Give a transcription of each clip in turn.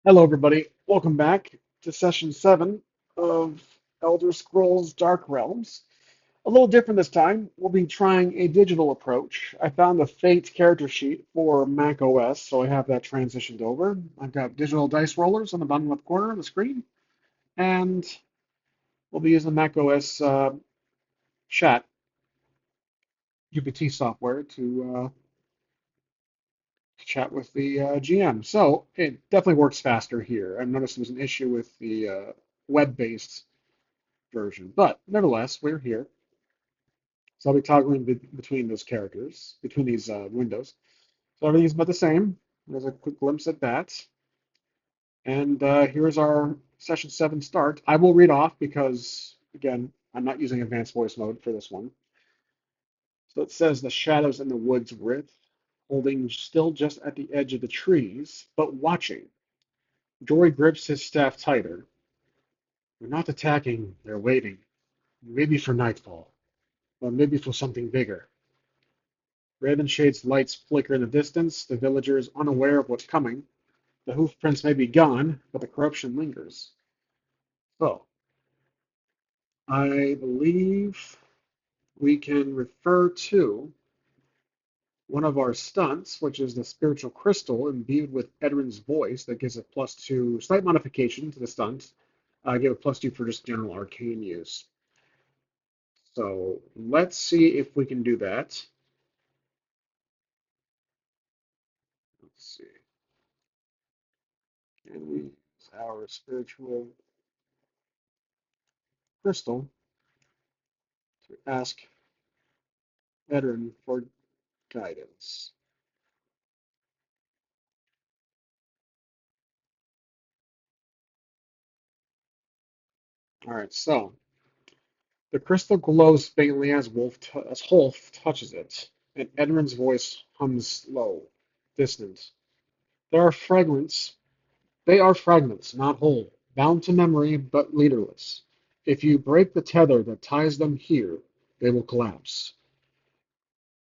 Hello, everybody. Welcome back to session 7 of Elder Scrolls Dark Realms. A little different this time. We'll be trying a digital approach. I found the Fate character sheet for Mac OS, so I have that transitioned over. I've got digital dice rollers on the bottom left corner of the screen, and we'll be using Mac OS chat GPT software to chat with the GM. So it definitely works faster here. I've noticed there was an issue with the web-based version. But nevertheless, we're here. So I'll be toggling between those characters, between these windows. So everything's about the same. There's a quick glimpse at that. And here's our session 7 start. I will read off because, again, I'm not using advanced voice mode for this one. So it says the shadows in the woods writhe, holding still just at the edge of the trees, but watching. Jory grips his staff tighter. They're not attacking, they're waiting. Maybe for nightfall, or maybe for something bigger. Ravenshade's lights flicker in the distance, the villagers unaware of what's coming. The hoof prints may be gone, but the corruption lingers. So, I believe we can refer to one of our stunts, which is the spiritual crystal imbued with Edrin's voice that gives a +2, slight modification to the stunt. I give a +2 for just general arcane use. So let's see if we can do that. Let's see. Can we use our spiritual crystal to ask Edrin for guidance? All right, so the crystal glows faintly as Wholf touches it, and Edrin's voice hums low, distant. There are fragments. They are fragments, not whole, bound to memory but leaderless. If you break the tether that ties them here, they will collapse.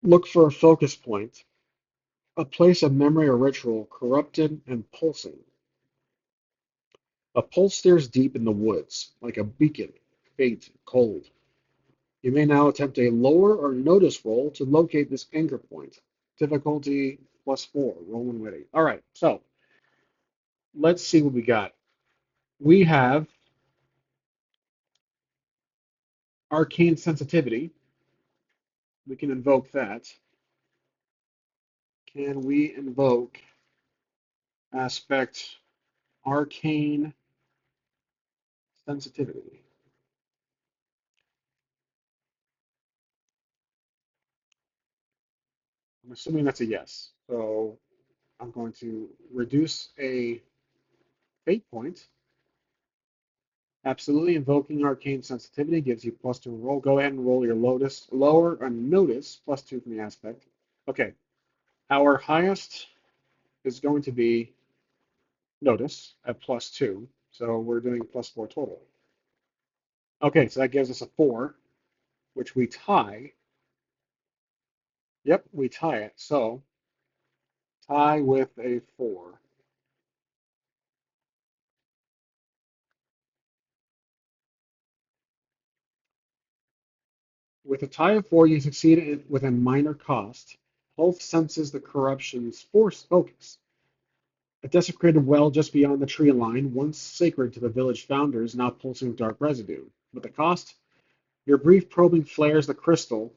Look for a focus point, a place of memory or ritual, corrupted and pulsing. A pulse stares deep in the woods, like a beacon, faint, cold. You may now attempt a lower or notice roll to locate this anchor point. Difficulty +4, roll when ready. All right, so let's see what we got. We have arcane sensitivity. We can invoke that. Can we invoke aspect arcane sensitivity? I'm assuming that's a yes. So I'm going to reduce a fate point. Absolutely, invoking arcane sensitivity gives you +2 roll. Go ahead and roll your lotus lower and notice +2 from the aspect. Okay, our highest is going to be notice at +2, so we're doing +4 total. Okay, so that gives us a 4, which we tie. Yep, we tie it. So tie with a 4. With a tie of 4, you succeed with a minor cost. Wholf senses the corruption's force focus. A desecrated well just beyond the tree line, once sacred to the village founders, now pulsing with dark residue. But the cost? Your brief probing flares the crystal.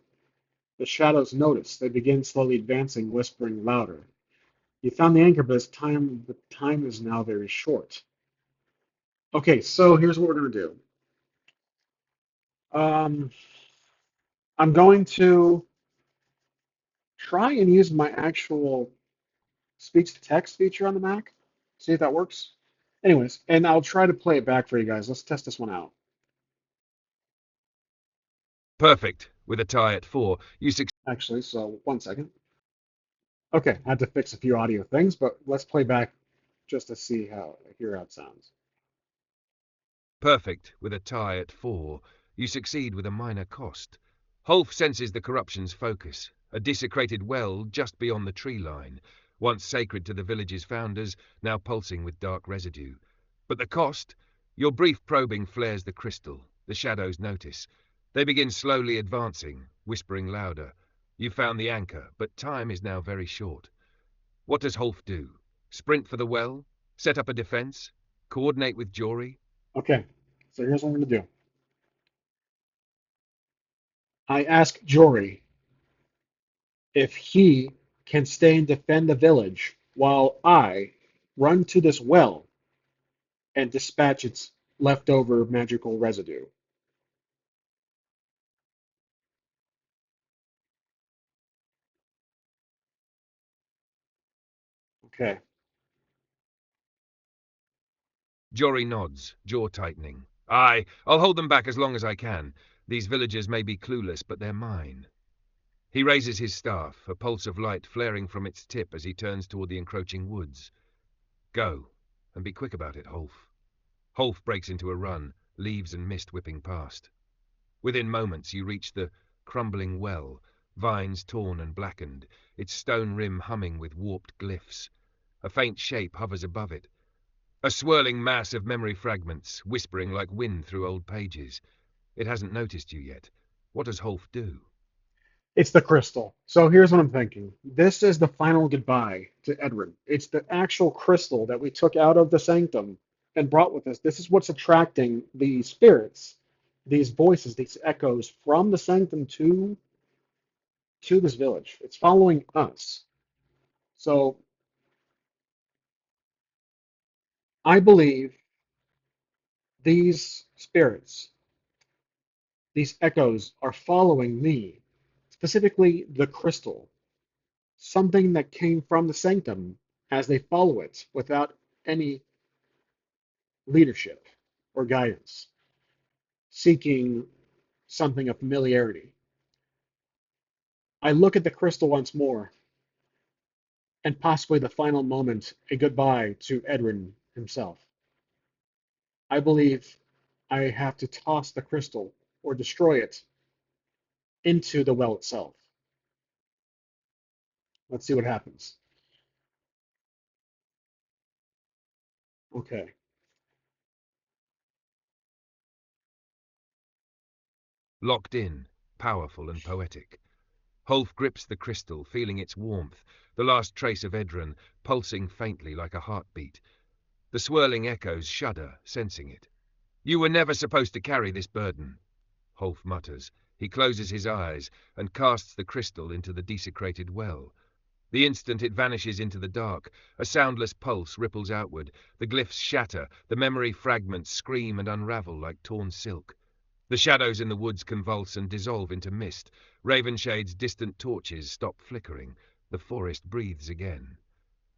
The shadows notice. They begin slowly advancing, whispering louder. You found the anchor, but the time is now very short. Okay, so here's what we're going to do. Um, I'm going to try and use my actual speech to text feature on the Mac. See if that works. Anyways, and I'll try to play it back for you guys. Let's test this one out. Perfect. With a tie at 4, you succeed. Actually, so 1 second. Okay, I had to fix a few audio things, but let's play back just to see hear how it sounds. Perfect. With a tie at 4, you succeed with a minor cost. Wholf senses the corruption's focus, a desecrated well just beyond the tree line. once sacred to the village's founders, now pulsing with dark residue. But the cost? Your brief probing flares the crystal. The shadows notice. They begin slowly advancing, whispering louder. You found the anchor, but time is now very short. What does Wholf do? Sprint for the well? Set up a defense? Coordinate with Jory? Okay, so here's what I'm going to do. I ask Jory if he can stay and defend the village while I run to this well and dispatch its leftover magical residue. Okay. Jory nods, jaw tightening. Aye, I'll hold them back as long as I can. These villagers may be clueless, but they're mine. He raises his staff, a pulse of light flaring from its tip as he turns toward the encroaching woods. Go, and be quick about it, Wholf. Wholf breaks into a run, leaves and mist whipping past. Within moments you reach the crumbling well, vines torn and blackened, its stone rim humming with warped glyphs. A faint shape hovers above it, a swirling mass of memory fragments, whispering like wind through old pages. It hasn't noticed you yet. What does Wholf do? It's the crystal. So here's what I'm thinking. This is the final goodbye to Edwin. It's the actual crystal that we took out of the sanctum and brought with us. This is what's attracting the spirits, these voices, these echoes from the sanctum to this village. It's following us. So I believe these spirits, these echoes are following me, specifically the crystal, something that came from the sanctum as they follow it without any leadership or guidance, seeking something of familiarity. I look at the crystal once more, and possibly the final moment, a goodbye to Edwin himself. I believe I have to toss the crystal or destroy it into the well itself. Let's see what happens. Okay. Locked in, powerful and poetic. Wholf grips the crystal, feeling its warmth, the last trace of Edron, pulsing faintly like a heartbeat. The swirling echoes shudder, sensing it. You were never supposed to carry this burden, Wholf mutters. He closes his eyes and casts the crystal into the desecrated well. The instant it vanishes into the dark, a soundless pulse ripples outward. The glyphs shatter, the memory fragments scream and unravel like torn silk. The shadows in the woods convulse and dissolve into mist. Ravenshade's distant torches stop flickering. The forest breathes again.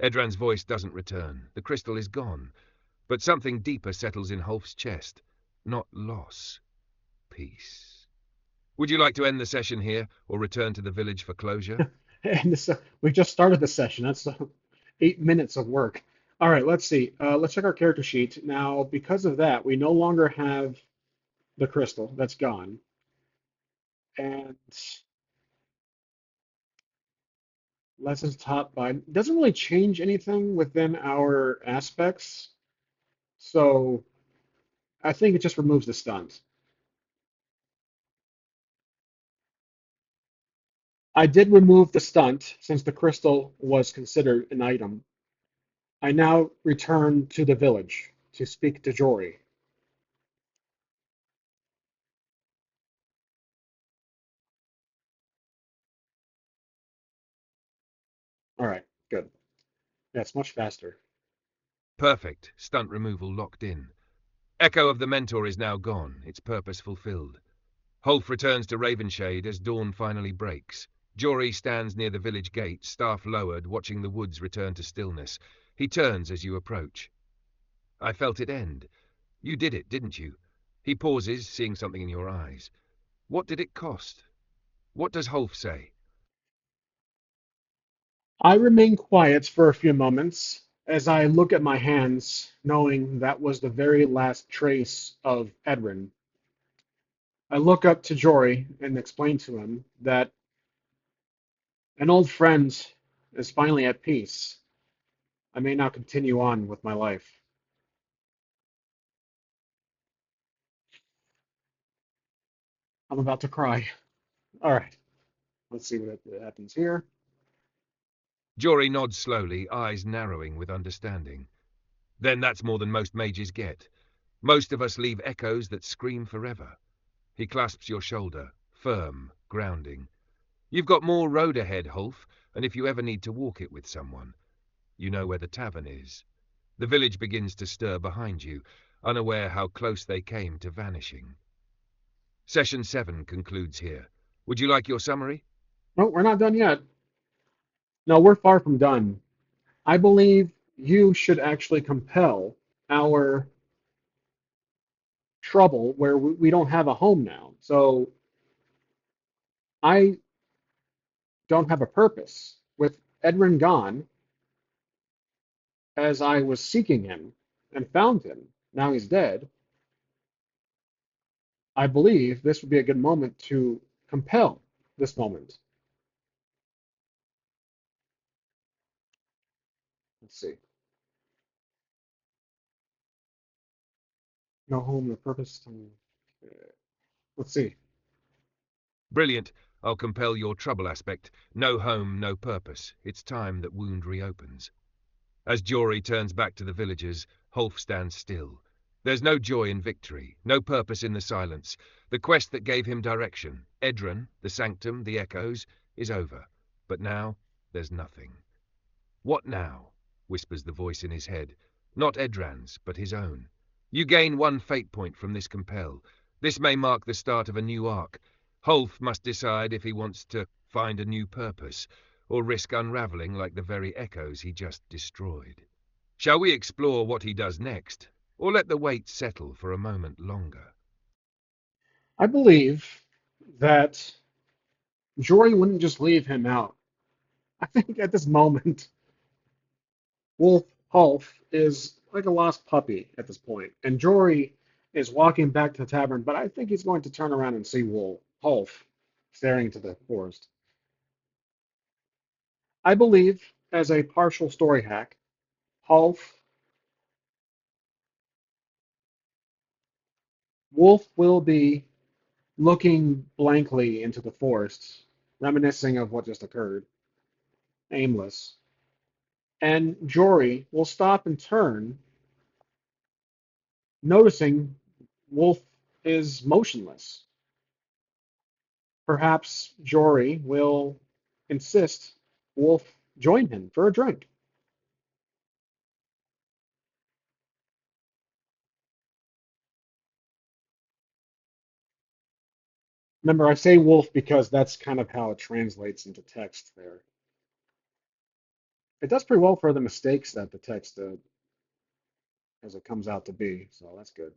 Edran's voice doesn't return. The crystal is gone. But something deeper settles in Wholf's chest. Not loss. Peace. Would you like to end the session here, or return to the village for closure? And this, we just started the session. That's 8 minutes of work. All right, let's see. Let's check our character sheet. Now, because of that, we no longer have the crystal. That's gone. And lessons taught by doesn't really change anything within our aspects. So I think it just removes the stunt. I did remove the stunt since the crystal was considered an item. I now return to the village to speak to Jory. All right, good. That's much faster. Perfect. Stunt removal locked in. Echo of the Mentor is now gone, its purpose fulfilled. Wholf returns to Ravenshade as dawn finally breaks. Jory stands near the village gate, staff lowered, watching the woods return to stillness. He turns as you approach. I felt it end. You did it, didn't you? He pauses, seeing something in your eyes. What did it cost? What does Wholf say? I remain quiet for a few moments as I look at my hands, knowing that was the very last trace of Edwin. I look up to Jory and explain to him that an old friend is finally at peace. I may now continue on with my life. I'm about to cry. All right, let's see what happens here. Jory nods slowly, eyes narrowing with understanding. Then that's more than most mages get. Most of us leave echoes that scream forever. He clasps your shoulder, firm, grounding. You've got more road ahead, Wholf, and if you ever need to walk it with someone, you know where the tavern is. The village begins to stir behind you, unaware how close they came to vanishing. Session 7 concludes here. Would you like your summary? No, we're not done yet. No, we're far from done. I believe you should actually compel our trouble where we don't have a home now. So I don't have a purpose. With Edrin gone, as I was seeking him and found him, now he's dead, I believe this would be a good moment to compel this moment. Let's see. No home, no purpose. Let's see. Brilliant. I'll compel your trouble aspect. No home, no purpose. It's time that wound reopens. As Jory turns back to the villagers, Wholf stands still. There's no joy in victory, no purpose in the silence. The quest that gave him direction, Edron, the sanctum, the echoes, is over. But now, there's nothing. What now? Whispers the voice in his head. Not Edran's, but his own. You gain one fate point from this compel. This may mark the start of a new arc. Wholf must decide if he wants to find a new purpose, or risk unraveling like the very echoes he just destroyed. Shall we explore what he does next, or let the weight settle for a moment longer? I believe that Jory wouldn't just leave him out. I think at this moment, Wholf is like a lost puppy at this point, and Jory is walking back to the tavern, but I think he's going to turn around and see Wholf staring into the forest. I believe, as a partial story hack, Wholf Wolf will be looking blankly into the forest, reminiscing of what just occurred, aimless. And Jory will stop and turn, noticing Wolf is motionless. Perhaps Jory will insist Wolf join him for a drink. Remember, I say Wolf because that's kind of how it translates into text there. It does pretty well for the mistakes that the text as it comes out to be, so that's good.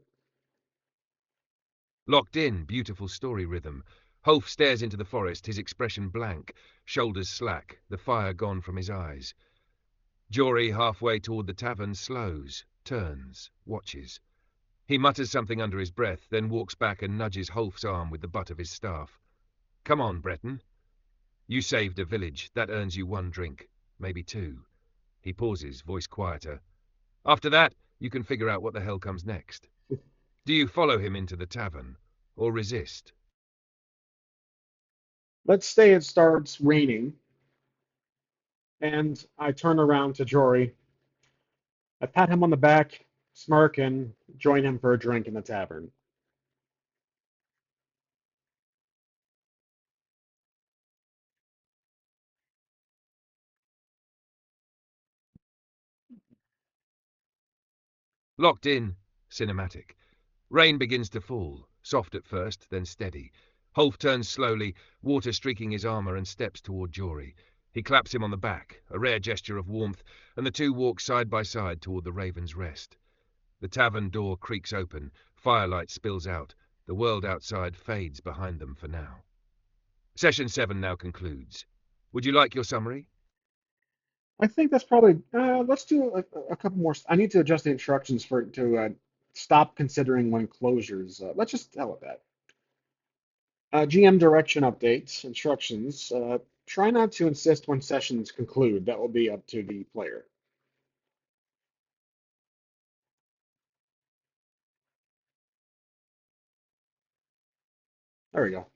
Locked in, beautiful story rhythm. Wholf stares into the forest, his expression blank, shoulders slack, the fire gone from his eyes. Jory, halfway toward the tavern, slows, turns, watches. He mutters something under his breath, then walks back and nudges Wholf's arm with the butt of his staff. Come on, Breton. You saved a village. That earns you one drink. Maybe two. He pauses, voice quieter. After that, you can figure out what the hell comes next. Do you follow him into the tavern, or resist? Let's say it starts raining, and I turn around to Jory. I pat him on the back, smirk, and join him for a drink in the tavern. Locked in, cinematic. Rain begins to fall, soft at first, then steady. Wholf turns slowly, water streaking his armor, and steps toward Jory. He claps him on the back, a rare gesture of warmth, and the two walk side by side toward the Raven's Rest. The tavern door creaks open, firelight spills out. The world outside fades behind them for now. Session 7 now concludes. Would you like your summary? I think that's probably. Let's do a couple more. I need to adjust the instructions for to stop considering when closures. Let's just tell it that. GM direction updates instructions. try not to insist when sessions conclude. That will be up to the player. There we go.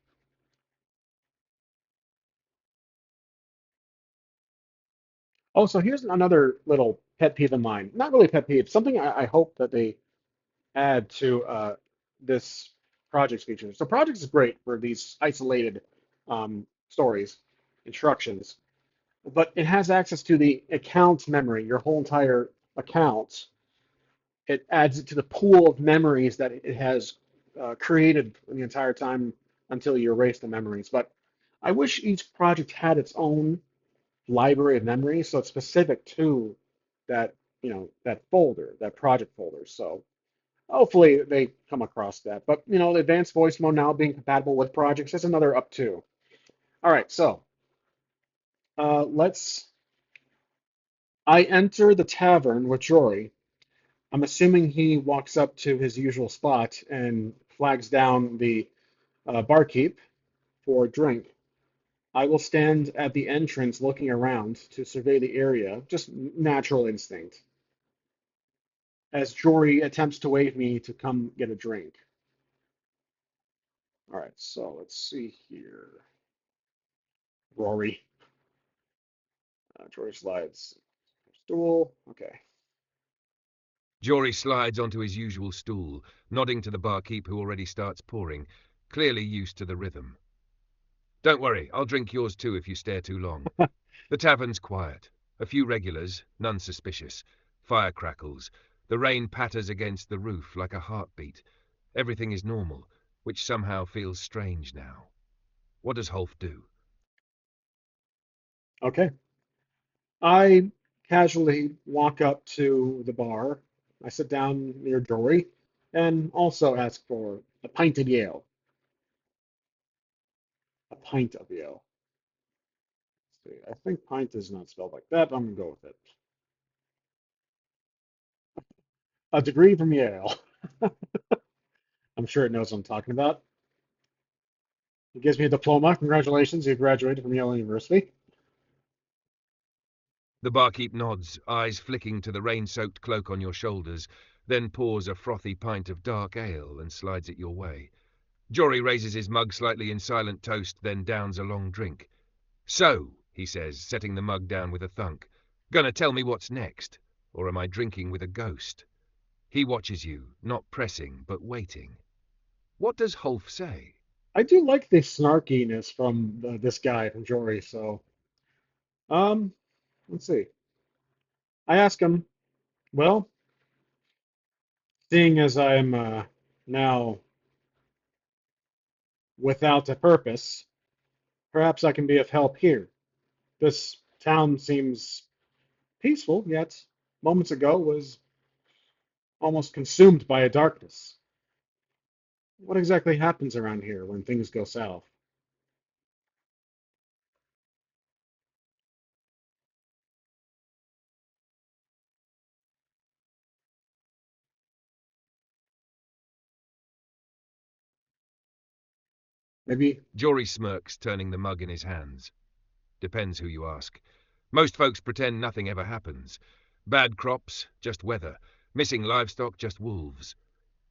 Oh, so here's another little pet peeve of mine. Not really pet peeve, something I hope that they add to this projects feature. So projects is great for these isolated stories, instructions, but it has access to the account memory, your whole entire account. It adds it to the pool of memories that it has created the entire time until you erase the memories. But I wish each project had its own library of memories, so it's specific to that, that folder, that project folder. So hopefully they come across that. But the advanced voice mode now being compatible with projects is another up too. All right, so let's. I enter the tavern with Jory. I'm assuming he walks up to his usual spot and flags down the barkeep for a drink. I will stand at the entrance looking around to survey the area, just natural instinct, as Jory attempts to wave me to come get a drink. All right, so let's see here. Rory. Jory slides. Stool. Okay. Jory slides onto his usual stool, nodding to the barkeep who already starts pouring, clearly used to the rhythm. Don't worry, I'll drink yours too if you stare too long. The tavern's quiet. A few regulars, none suspicious. Fire crackles. The rain patters against the roof like a heartbeat. Everything is normal, which somehow feels strange now. What does Wholf do? Okay. I casually walk up to the bar. I sit down near Jory and also ask for a pint of ale. A pint of ale. Let's see. I think pint is not spelled like that. I'm gonna go with it. A degree from Yale. I'm sure it knows what I'm talking about. It gives me a diploma. Congratulations, you graduated from Yale University. The barkeep nods, eyes flicking to the rain-soaked cloak on your shoulders, then pours a frothy pint of dark ale and slides it your way. Jory raises his mug slightly in silent toast, then downs a long drink. So, he says, setting the mug down with a thunk, gonna tell me what's next? Or am I drinking with a ghost? He watches you, not pressing, but waiting. What does Wholf say? I do like the snarkiness from this guy from Jory. So, um, let's see. I ask him, well, seeing as I'm now without a purpose, perhaps I can be of help here. This town seems peaceful, yet moments ago was almost consumed by a darkness. What exactly happens around here when things go south? Maybe. Jory smirks, turning the mug in his hands. Depends who you ask. Most folks pretend nothing ever happens. Bad crops, just weather. Missing livestock, just wolves.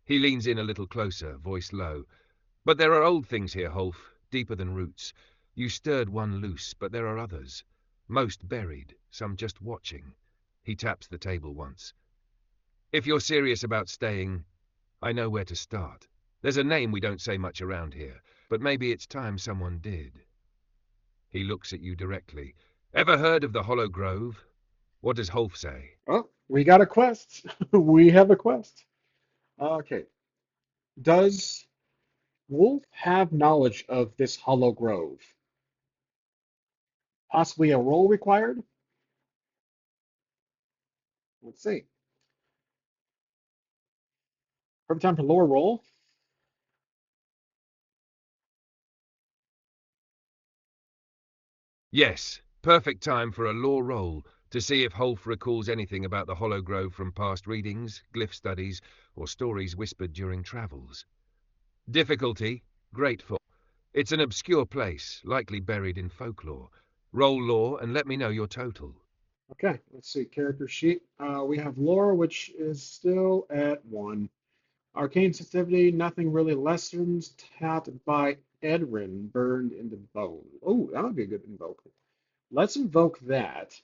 He leans in a little closer, voice low. But there are old things here, Wholf, deeper than roots. You stirred one loose, but there are others. Most buried, some just watching. He taps the table once. If you're serious about staying, I know where to start. There's a name we don't say much around here, but maybe it's time someone did. He looks at you directly. Ever heard of the Hollow Grove? What does Wholf say? Oh, we got a quest. We have a quest. Okay. Does Wolf have knowledge of this Hollow Grove? Possibly a roll required? Let's see. Perfect time for lower roll. Yes, perfect time for a law roll to see if Wholf recalls anything about the Hollow Grove from past readings, glyph studies, or stories whispered during travels. Difficulty, grateful. It's an obscure place, likely buried in folklore. Roll lore and let me know your total. Okay, let's see. Character sheet. We have lore, which is still at 1. Arcane sensitivity, nothing really lessens. Tapped by Edrin, burned into bone. Oh, that would be a good invoke. Let's invoke that.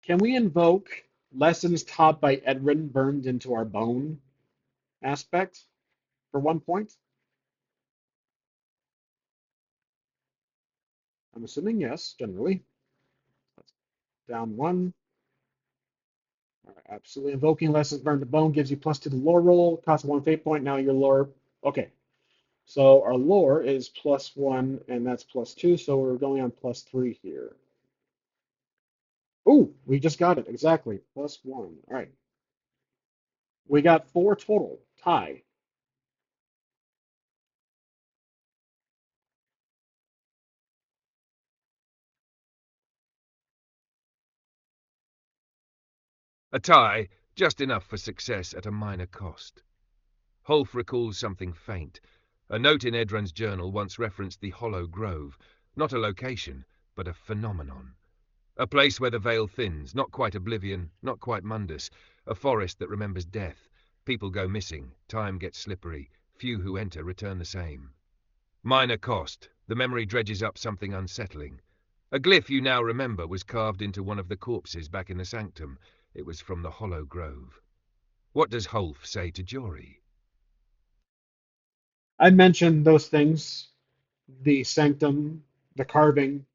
Can we invoke lessons taught by Edrin burned into our bone aspect for 1 point? I'm assuming yes, generally. That's down 1. All right, absolutely. Invoking lessons burned to bone gives you +2 to lore roll. Costs 1 fate point. Now your lore. Okay, so our lore is +1, and that's +2, so we're going on +3 here. Oh, we just got it. Exactly. +1. All right. We got 4 total. Tie. A tie, just enough for success at a minor cost. Wholf recalls something faint. A note in Edron's journal once referenced the Hollow Grove, not a location, but a phenomenon. A place where the veil thins, not quite oblivion, not quite Mundus, a forest that remembers death. People go missing, time gets slippery, few who enter return the same. Minor cost, the memory dredges up something unsettling. A glyph you now remember was carved into one of the corpses back in the sanctum. It was from the Hollow Grove. What does Wholf say to Jory? I mentioned those things, the sanctum, the carving,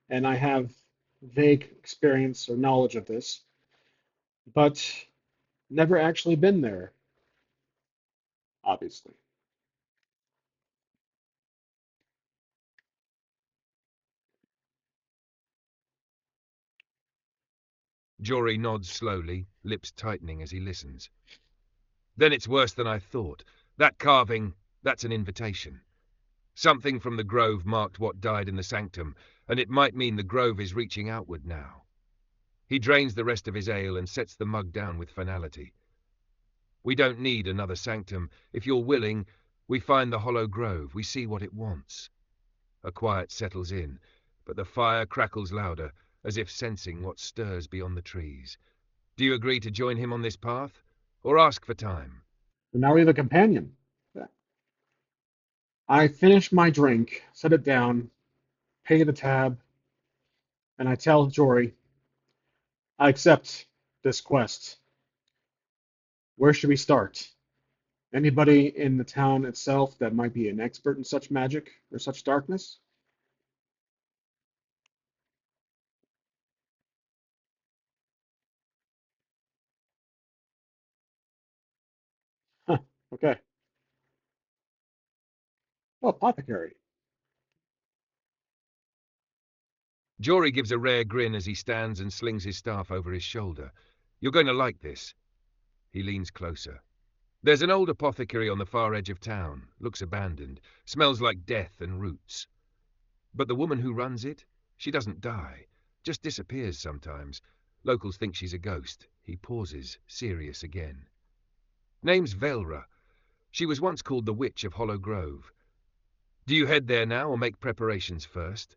and I have vague experience or knowledge of this, but never actually been there, obviously. Jory nods slowly, lips tightening as he listens. Then it's worse than I thought. That carving, that's an invitation. Something from the grove marked what died in the sanctum, and it might mean the grove is reaching outward now. He drains the rest of his ale and sets the mug down with finality. We don't need another sanctum. If you're willing, we find the Hollow Grove, we see what it wants. A quiet settles in, but the fire crackles louder, as if sensing what stirs beyond the trees. Do you agree to join him on this path, or ask for time? And now we have a companion. I finish my drink, set it down, pay the tab, and I tell Jory, I accept this quest. Where should we start? Anybody in the town itself that might be an expert in such magic or such darkness? Huh, okay. Oh, apothecary. Jory gives a rare grin as he stands and slings his staff over his shoulder. You're going to like this. He leans closer. There's an old apothecary on the far edge of town. Looks abandoned. Smells like death and roots. But the woman who runs it, she doesn't die. Just disappears sometimes. Locals think she's a ghost. He pauses, serious again. Name's Velra. She was once called the Witch of Hollow Grove. Do you head there now or make preparations first?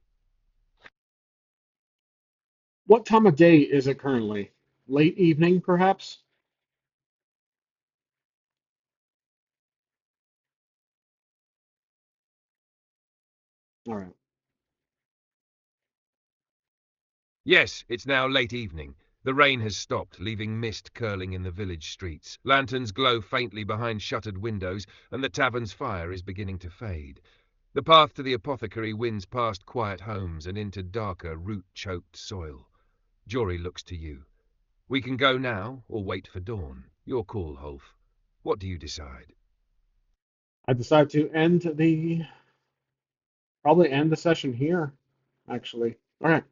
What time of day is it currently? Late evening, perhaps? All right. Yes, it's now late evening. The rain has stopped, leaving mist curling in the village streets. Lanterns glow faintly behind shuttered windows, and the tavern's fire is beginning to fade. The path to the apothecary winds past quiet homes and into darker, root-choked soil. Jory looks to you. We can go now, or wait for dawn. Your call, Wholf. What do you decide? I decide to probably end the session here, actually. All right.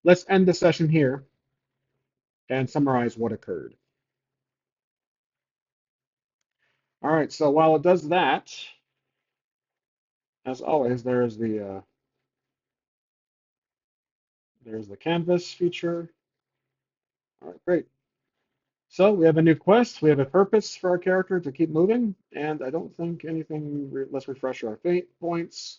Let's end the session here and summarize what occurred. All right. So while it does that, as always, there's the canvas feature. All right, great. So we have a new quest. We have a purpose for our character to keep moving, and I don't think anything. Let's refresh our fate points.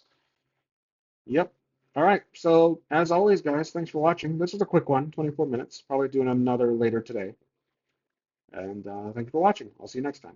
Yep. All right. So as always, guys, thanks for watching. This was a quick one, 24 minutes. Probably doing another later today. And thank you for watching. I'll see you next time.